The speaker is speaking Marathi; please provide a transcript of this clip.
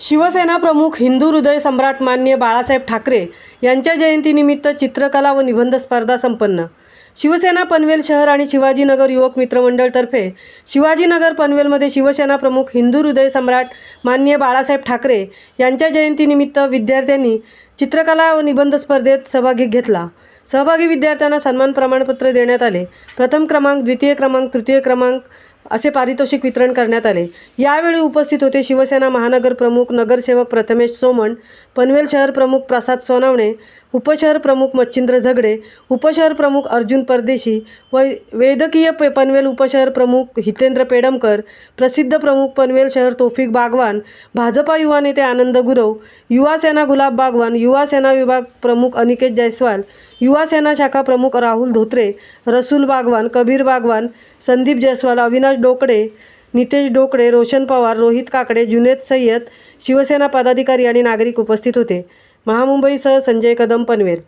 शिवसेना प्रमुख हिंदू हृदय सम्राट माननीय बाळासाहेब ठाकरे यांच्या जयंतीनिमित्त चित्रकला व निबंध स्पर्धा संपन्न। शिवसेना पनवेल शहर आणि शिवाजीनगर युवक मित्र मंडळतर्फे शिवाजीनगर पनवेलमध्ये शिवसेना प्रमुख हिंदू हृदय सम्राट माननीय बाळासाहेब ठाकरे यांच्या जयंतीनिमित्त विद्यार्थ्यांनी चित्रकला व निबंध स्पर्धेत सहभाग घेतला। सहभागी विद्यार्थ्यांना सन्मान प्रमाणपत्र देण्यात आले। प्रथम क्रमांक, द्वितीय क्रमांक, तृतीय क्रमांक असे पारितोषिक वितरण करण्यात आले। यावेळी उपस्थित होते शिवसेना महानगर प्रमुख नगरसेवक प्रथमेश सोमण, पनवेल शहर प्रमुख प्रसाद सोनवणे, उपशहर प्रमुख मच्छिंद्र झगडे, उपशहर प्रमुख अर्जुन परदेशी व वैद्यकीय पनवेल उपशहर प्रमुख हितेंद्र पेडमकर, प्रसिद्ध प्रमुख पनवेल शहर तौफिक बागवान, भाजपा युवा नेते आनंद गुरव, युवा सेना गुलाब बागवान, युवा सेना विभाग प्रमुख अनिकेत जयस्वाल, युवा सेना शाखा प्रमुख राहुल धोत्रे, रसूल बागवान, कबीर बागवान, संदीप जयस्वाल, अविनाश डोकड़े, नितेश डोकड़े, रोशन पवार, रोहित काकडे, जुनेद सय्यद, शिवसेना पदाधिकारी आणि नागरिक उपस्थित होते। महामुंबईसह संजय कदम, पनवेल।